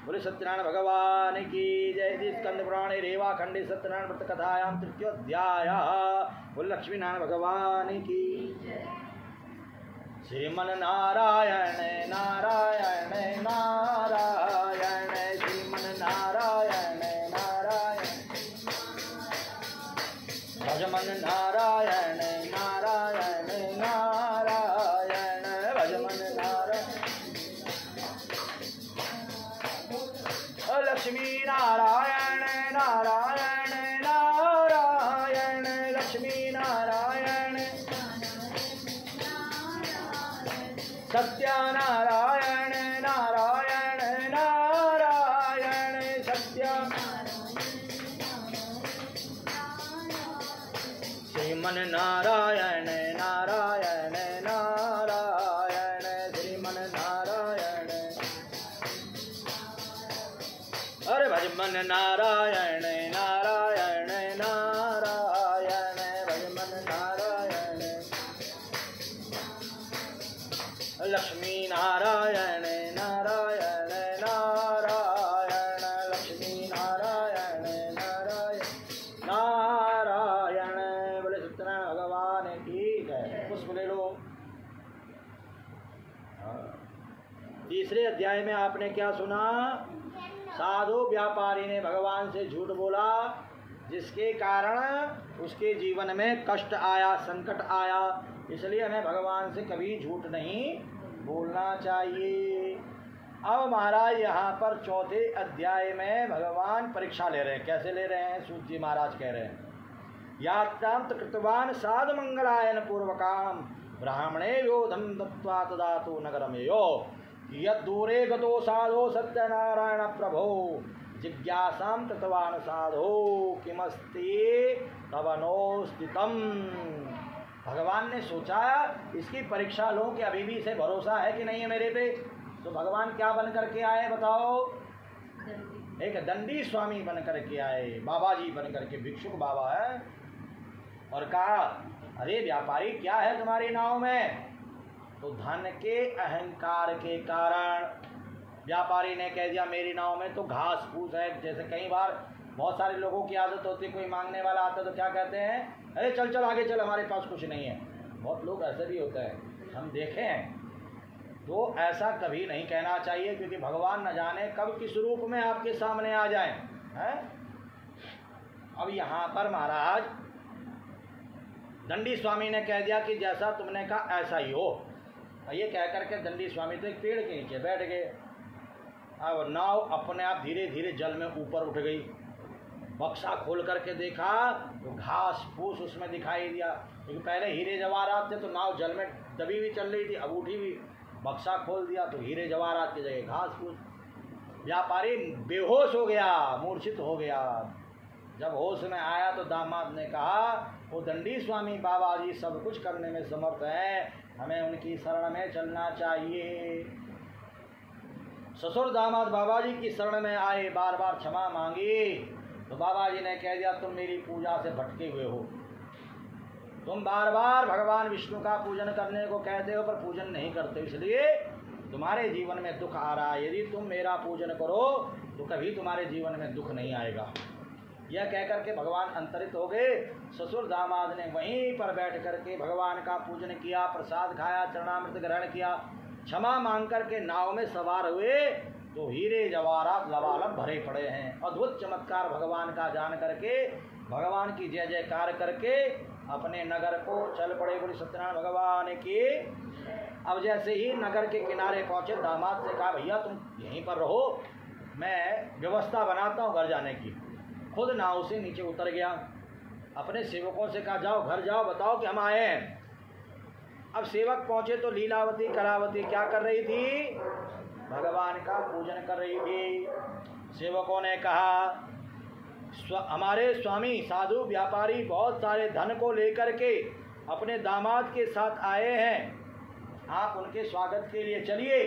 बोले सत्यनारायण भगवान की जय। स्कंद पुराण रेवा खंडे सत्यनारायण व्रत कथायाम तृतीयोध्याय। बोले लक्ष्मी नारायण भगवान की। श्रीमन नारायण नारायण नारायण, श्रीमन नारायण नारायण, भजमन नारायण नारायण नारायण, भजमन नारायण। लक्ष्मी नारायण नारायण नारायण, लक्ष्मी नारायण, सत्यनारायण नारायण नारायण, सत्य। श्रीमन नारायण नारायण नारायण, श्रीमन नारायण। अरे भजमन नारायण नारायण नारायण, भजमन नारायण। लक्ष्मी नारायण नारायण नारायण, लक्ष्मी नारायण नारायण नारायण। बोले सत्यनारायण भगवान की जय। पुष्प ले लो। तीसरे अध्याय में आपने क्या सुना? साधु व्यापारी ने भगवान से झूठ बोला, जिसके कारण उसके जीवन में कष्ट आया, संकट आया। इसलिए हमें भगवान से कभी झूठ नहीं बोलना चाहिए। अब महाराज यहाँ पर चौथे अध्याय में भगवान परीक्षा ले रहे हैं। कैसे ले रहे हैं? सूत जी महाराज कह रहे हैं, यात्रांत कृतवान साधु मंगलायन पूर्वकाम ब्राह्मणे योधम दत्वा तदातु नगरमेयो यद्दूरे गतो साधो सत्यनारायण प्रभो जिज्ञासाम कृतवान साधो किमस्ति तवनो स्थितम। भगवान ने सोचा इसकी परीक्षा लो कि अभी भी इसे भरोसा है कि नहीं है मेरे पे। तो भगवान क्या बन करके आए बताओ? एक दंडी स्वामी बन करके आए, बाबा जी बन करके, भिक्षुक बाबा है। और कहा, अरे व्यापारी क्या है तुम्हारी नाव में? तो धन के अहंकार के कारण व्यापारी ने कह दिया मेरी नाव में तो घास फूस है। जैसे कई बार बहुत सारे लोगों की आदत होती है, कोई मांगने वाला आता है तो क्या कहते हैं, अरे चल चल आगे चल, हमारे पास कुछ नहीं है। बहुत लोग ऐसे भी होते हैं, हम देखे हैं। तो ऐसा कभी नहीं कहना चाहिए, क्योंकि भगवान न जाने कब किस रूप में आपके सामने आ जाएं, हैं? अब यहाँ पर महाराज दंडी स्वामी ने कह दिया कि जैसा तुमने कहा ऐसा ही हो। ये कह करके दंडी स्वामी तो एक पेड़ के नीचे बैठ गए। अब नाव अपने आप धीरे धीरे जल में ऊपर उठ गई। बक्सा खोल करके देखा तो घास फूस उसमें दिखाई दिया, क्योंकि पहले हीरे जवाहरात थे तो नाव जल में दबी हुई चल रही थी, अब उठी हुई। बक्सा खोल दिया तो हीरे जवाहरात की जगह घास फूस। व्यापारी बेहोश हो गया, मूर्छित हो गया। जब होश में आया तो दामाद ने कहा, वो दंडी स्वामी बाबा जी सब कुछ करने में समर्थ हैं, हमें उनकी शरण में चलना चाहिए। ससुर दामाद बाबा जी की शरण में आए, बार बार क्षमा मांगी तो बाबा जी ने कह दिया तुम मेरी पूजा से भटके हुए हो, तुम बार बार भगवान विष्णु का पूजन करने को कहते हो पर पूजन नहीं करते, इसलिए तुम्हारे जीवन में दुख आ रहा है। यदि तुम मेरा पूजन करो तो कभी तुम्हारे जीवन में दुख नहीं आएगा। यह कहकर के भगवान अंतरित हो गए। ससुर दामाद ने वहीं पर बैठ करके भगवान का पूजन किया, प्रसाद खाया, चरणामृत ग्रहण किया, क्षमा मांग करके नाव में सवार हुए तो हीरे जवाहरात लबालब भरे पड़े हैं। अद्भुत चमत्कार भगवान का जान करके भगवान की जय जयकार करके अपने नगर को चल पड़े। बोले सत्यनारायण भगवान की। अब जैसे ही नगर के किनारे पहुंचे, दामाद से कहा भैया तुम यहीं पर रहो, मैं व्यवस्था बनाता हूँ घर जाने की। खुद नाव से नीचे उतर गया, अपने सेवकों से कहा जाओ घर जाओ, बताओ कि हम आए हैं। अब सेवक पहुंचे तो लीलावती कलावती क्या कर रही थी? भगवान का पूजन कर रही थी। सेवकों ने कहा हमारे स्वामी साधु व्यापारी बहुत सारे धन को लेकर के अपने दामाद के साथ आए हैं, आप उनके स्वागत के लिए चलिए।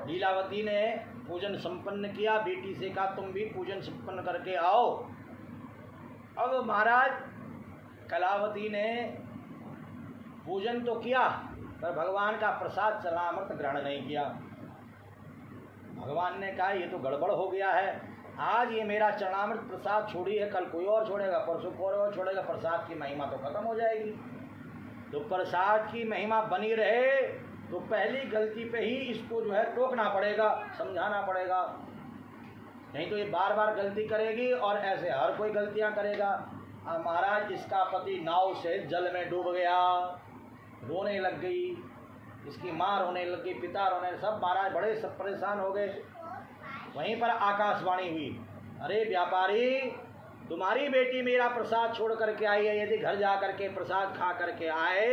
लीलावती ने पूजन संपन्न किया, बेटी से कहा तुम भी पूजन संपन्न करके आओ। अब महाराज कलावती ने पूजन तो किया पर भगवान का प्रसाद चरणामृत ग्रहण नहीं किया। भगवान ने कहा ये तो गड़बड़ हो गया है, आज ये मेरा चरणामृत प्रसाद छोड़ी है, कल कोई और छोड़ेगा, परसों कोई और छोड़ेगा, प्रसाद की महिमा तो खत्म हो जाएगी। तो प्रसाद की महिमा बनी रहे तो पहली गलती पे ही इसको जो है टोकना पड़ेगा, समझाना पड़ेगा, नहीं तो ये बार बार गलती करेगी और ऐसे हर कोई गलतियां करेगा। अब महाराज इसका पति नाव से जल में डूब गया, रोने लग गई, इसकी माँ रोने लग गई, पिता रोने, सब महाराज बड़े सब परेशान हो गए। वहीं पर आकाशवाणी हुई, अरे व्यापारी तुम्हारी बेटी मेरा प्रसाद छोड़ करके आई है, यदि घर जा करके प्रसाद खा करके आए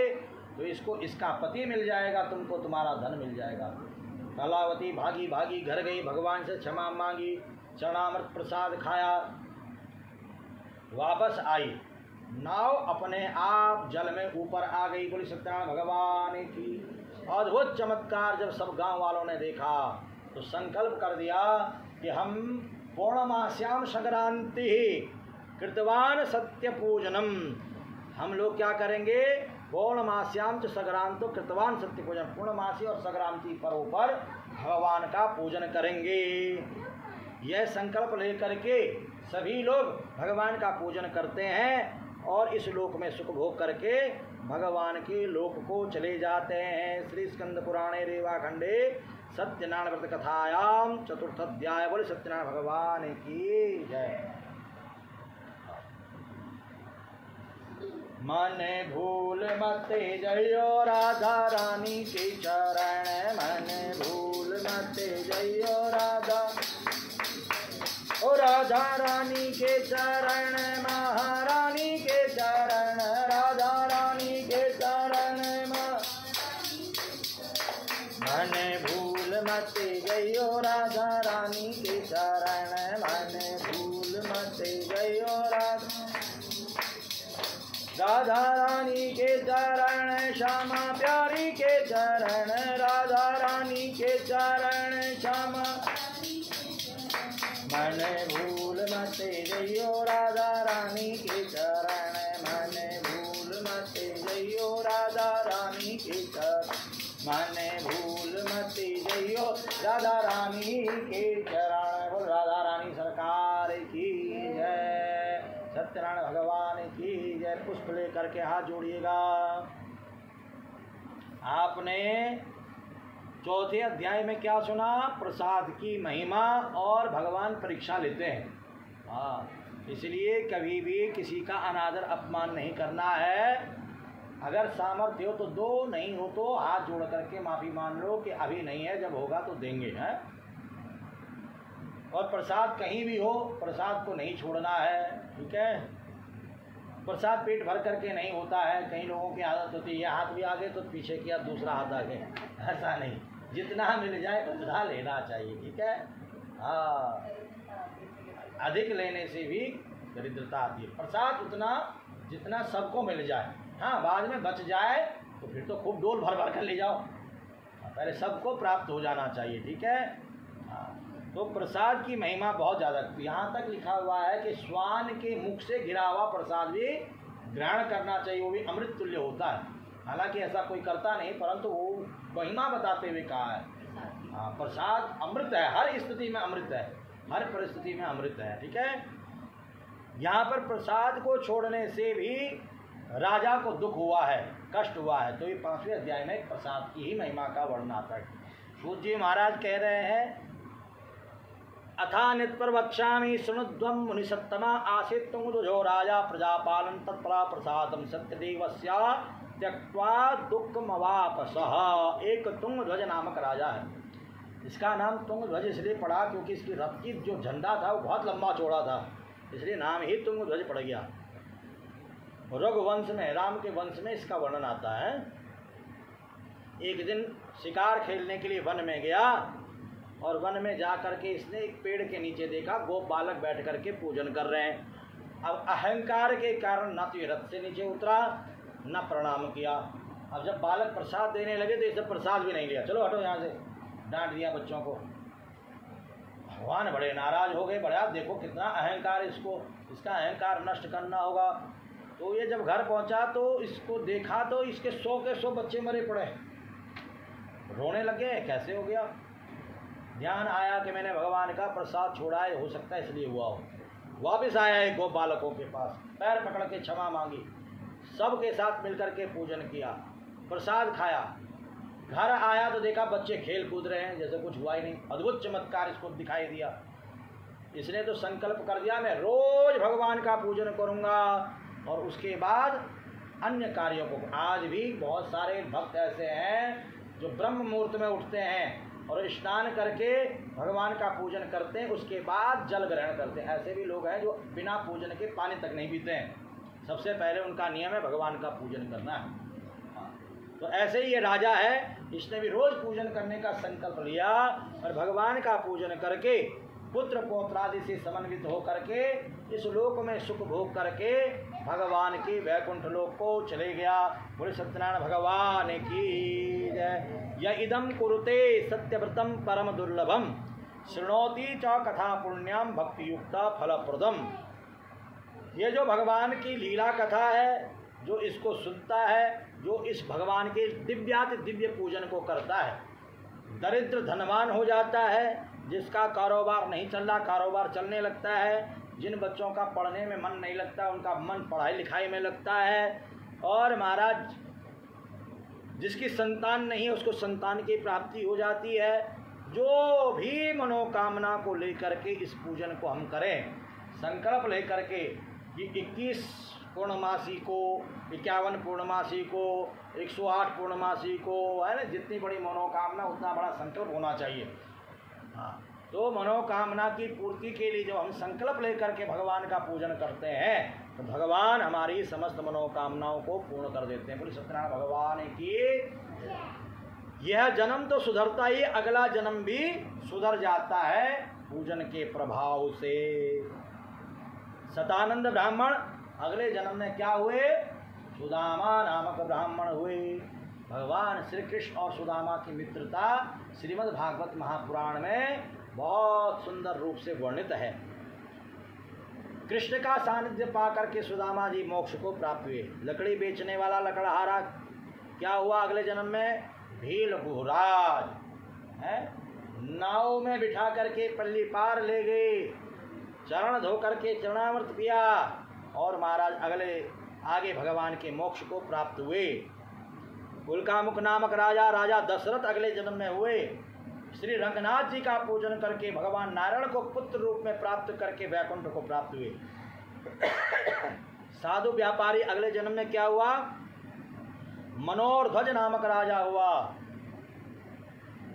तो इसको इसका पति मिल जाएगा, तुमको तुम्हारा धन मिल जाएगा। कलावती भागी भागी घर गई, भगवान से क्षमा मांगी, चरणामृत प्रसाद खाया, वापस आई, नाव अपने आप जल में ऊपर आ गई। बोली सत्यनारायण भगवान की। अद्भुत चमत्कार जब सब गांव वालों ने देखा तो संकल्प कर दिया कि हम पूर्णमास्याम संक्रांति कृतवान सत्य पूजनम, हम लोग क्या करेंगे? पूर्णमास्याम च संक्रांतो कृतवान सत्य पूजन, पूर्णमासी और संक्रांति पर्व पर भगवान का पूजन करेंगे। यह संकल्प लेकर के सभी लोग भगवान का पूजन करते हैं और इस लोक में सुख भोग करके भगवान के लोक को चले जाते हैं। श्री स्कंद पुराणे रेवाखंडे सत्यनारायण व्रत कथायाम चतुर्थ अध्याय। बोले सत्यनारायण भगवान की जय। मन भूल मत जयो राधा रानी के चरण, मन भूल मत जयो राधा, ओ राधा रानी के चरण, महारानी के चरण, राधा रानी के चरण, मन भूल मत जयो राधा रानी के चरण, मन भूल मत जयो राधा रानी के चरण, श्यामा प्यारी के चरण, राधा रानी के चरण, श्यामा। मन भूल मत जइयो राधा रानी के चरण, मन भूल मत जइयो राधा रानी के चरण, मन भूल मत जइयो राधा रानी के चरण। बोल राधा रानी सरकार की जय, सत्यनारायण भगवान की जय। पुष्प लेकर के हाथ जोड़िएगा। आपने चौथे अध्याय में क्या सुना? प्रसाद की महिमा और भगवान परीक्षा लेते हैं। हाँ, इसलिए कभी भी किसी का अनादर अपमान नहीं करना है। अगर सामर्थ्य हो तो दो, नहीं हो तो हाथ जोड़ करके माफ़ी मान लो कि अभी नहीं है, जब होगा तो देंगे हैं। और प्रसाद कहीं भी हो, प्रसाद को नहीं छोड़ना है, ठीक है। प्रसाद पेट भर करके नहीं होता है। कई लोगों की आदत होती है ये हाथ भी आगे तो पीछे किया, दूसरा हाथ आगे, ऐसा नहीं। जितना मिल जाए उतना लेना चाहिए, ठीक है। हाँ, अधिक लेने से भी दरिद्रता आती है। प्रसाद उतना जितना सबको मिल जाए। हाँ, बाद में बच जाए तो फिर तो खूब डोल भर भर कर ले जाओ, पहले सबको प्राप्त हो जाना चाहिए, ठीक है। हाँ, तो प्रसाद की महिमा बहुत ज़्यादा। यहाँ तक लिखा हुआ है कि श्वान के मुख से गिरा हुआ प्रसाद भी ग्रहण करना चाहिए, वो भी अमृत तुल्य होता है। हालांकि ऐसा कोई करता नहीं, परंतु वो महिमा बताते हुए कहा है। हाँ, प्रसाद अमृत है, हर स्थिति में अमृत है, हर परिस्थिति में अमृत है। ठीक है, यहाँ पर प्रसाद को छोड़ने से भी राजा को दुख हुआ है, कष्ट हुआ है। तो ये 5वें अध्याय में प्रसाद की ही महिमा का वर्णन आता है। सूत जी महाराज कह रहे हैं, अथा नित्प्रवक्ष्यामि शृणुध्वं मुनिसत्तमा आसीत् तुंगध्वजो राजा प्रजापालन तत्परा प्रसादम सत्यदेवस्या त्यक्त्वा दुःखमवापसः। एक तुंगध्वज नामक राजा है, इसका नाम तुंगध्वज इसलिए पड़ा क्योंकि इसकी रथ की जो झंडा था वो बहुत लंबा चौड़ा था, इसलिए नाम ही तुंगध्वज पड़ गया। रघुवंश में, राम के वंश में इसका वर्णन आता है। एक दिन शिकार खेलने के लिए वन में गया और वन में जा करके इसने एक पेड़ के नीचे देखा गोप बालक बैठ करके पूजन कर रहे हैं। अब अहंकार के कारण न तो ये रथ से नीचे उतरा न प्रणाम किया। अब जब बालक प्रसाद देने लगे तो इसे प्रसाद भी नहीं लिया, चलो हटो यहाँ से, डांट दिया बच्चों को। भगवान बड़े नाराज हो गए, बड़ा देखो कितना अहंकार, इसका अहंकार नष्ट करना होगा। तो ये जब घर पहुंचा तो इसको देखा तो इसके 100 के 100 बच्चे मरे पड़े, रोने लगे, कैसे हो गया। ध्यान आया कि मैंने भगवान का प्रसाद छोड़ा है, हो सकता है इसलिए हुआ हो। वापस आया है गो बालकों के पास, पैर पकड़ के क्षमा मांगी, सबके साथ मिलकर के पूजन किया, प्रसाद खाया। घर आया तो देखा बच्चे खेल कूद रहे हैं जैसे कुछ हुआ ही नहीं। अद्भुत चमत्कार इसको दिखाई दिया। इसने तो संकल्प कर दिया मैं रोज भगवान का पूजन करूंगा और उसके बाद अन्य कार्यों को। आज भी बहुत सारे भक्त ऐसे हैं जो ब्रह्म मुहूर्त में उठते हैं और स्नान करके भगवान का पूजन करते हैं, उसके बाद जल ग्रहण करते हैं। ऐसे भी लोग हैं जो बिना पूजन के पानी तक नहीं पीते हैं। सबसे पहले उनका नियम है भगवान का पूजन करना है। तो ऐसे ही ये राजा है, इसने भी रोज पूजन करने का संकल्प लिया और भगवान का पूजन करके पुत्र पौत्रादि से समन्वित हो करके इस लोक में सुख भोग करके भगवान के वैकुंठ लोक को चले गया। बोले सत्यनारायण भगवान की जय। य इदम कुरुते सत्यव्रतम परम दुर्लभम शृणोति च कथा पुण्याम भक्ति युक्ता फलप्रदम। ये जो भगवान की लीला कथा है, जो इसको सुनता है, जो इस भगवान के दिव्याति दिव्य पूजन को करता है, दरिद्र धनवान हो जाता है। जिसका कारोबार नहीं चल रहा कारोबार चलने लगता है। जिन बच्चों का पढ़ने में मन नहीं लगता उनका मन पढ़ाई लिखाई में लगता है। और महाराज जिसकी संतान नहीं है उसको संतान की प्राप्ति हो जाती है। जो भी मनोकामना को लेकर के इस पूजन को हम करें, संकल्प लेकर के कि 21 पूर्णमासी को, 51 पूर्णमासी को, 108 पूर्णमासी को, है ना, जितनी बड़ी मनोकामना उतना बड़ा संकल्प होना चाहिए। हाँ, तो मनोकामना की पूर्ति के लिए जब हम संकल्प लेकर के भगवान का पूजन करते हैं तो भगवान हमारी समस्त मनोकामनाओं को पूर्ण कर देते हैं। बोले सत्यनारायण भगवान की। यह जन्म तो सुधरता ही, अगला जन्म भी सुधर जाता है पूजन के प्रभाव से। सतानंद ब्राह्मण अगले जन्म में क्या हुए? सुदामा नामक ब्राह्मण हुए। भगवान श्री कृष्ण और सुदामा की मित्रता श्रीमद् भागवत महापुराण में बहुत सुंदर रूप से वर्णित है। कृष्ण का सानिध्य पाकर के सुदामा जी मोक्ष को प्राप्त हुए। लकड़ी बेचने वाला लकड़हारा क्या हुआ अगले जन्म में? भील गुहराज है, नाव में बिठा करके पल्ली पार ले गए, चरण धो करके चरणामृत पिया और महाराज अगले आगे भगवान के मोक्ष को प्राप्त हुए। उल्कामुख नामक राजा दशरथ अगले जन्म में हुए। श्री रंगनाथ जी का पूजन करके भगवान नारायण को पुत्र रूप में प्राप्त करके वैकुंठ को प्राप्त हुए। साधु व्यापारी अगले जन्म में क्या हुआ? मनोरध्वज नामक राजा हुआ।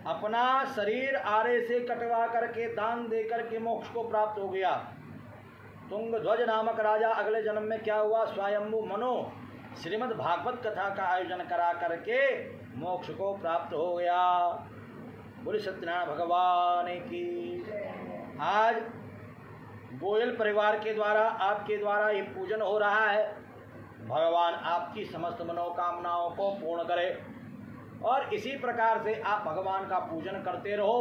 अपना शरीर आरे से कटवा करके दान दे करके मोक्ष को प्राप्त हो गया। तुंगध्वज नामक राजा अगले जन्म में क्या हुआ? स्वयंभू मनु श्रीमद् भागवत कथा का आयोजन करा करके मोक्ष को प्राप्त हो गया। बोले सत्यनारायण भगवान की। आज गोयल परिवार के द्वारा आपके द्वारा ये पूजन हो रहा है। भगवान आपकी समस्त मनोकामनाओं को पूर्ण करे और इसी प्रकार से आप भगवान का पूजन करते रहो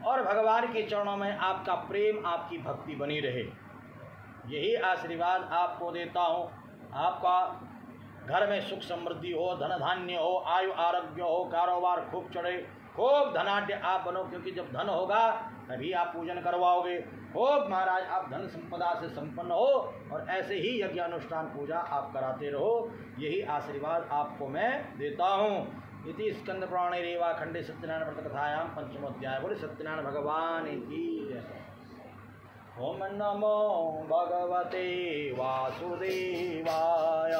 और भगवान के चरणों में आपका प्रेम, आपकी भक्ति बनी रहे। यही आशीर्वाद आपको देता हूँ। आपका घर में सुख समृद्धि हो, धन धान्य हो, आयु आरोग्य हो, कारोबार खूब चढ़े, खूब धनाढ्य आप बनो, क्योंकि जब धन होगा तभी आप पूजन करवाओगे। खूब महाराज आप धन संपदा से संपन्न हो और ऐसे ही यज्ञ अनुष्ठान पूजा आप कराते रहो। यही आशीर्वाद आपको मैं देता हूँ। इति स्कंद पुराणे रेवा खंडे सत्यनारायण व्रत कथायां पंचमोध्याय। बोले सत्यनारायण भगवान की जय। ओम नमो भगवते वासुदेवाय।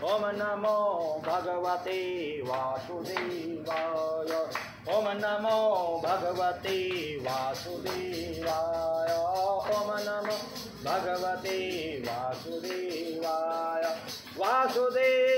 ओम नमो भगवते वासुदेवाय। ओम नमो भगवते वासुदेवाय। ओम नमो भगवते वासुदेवाय। वासुदेव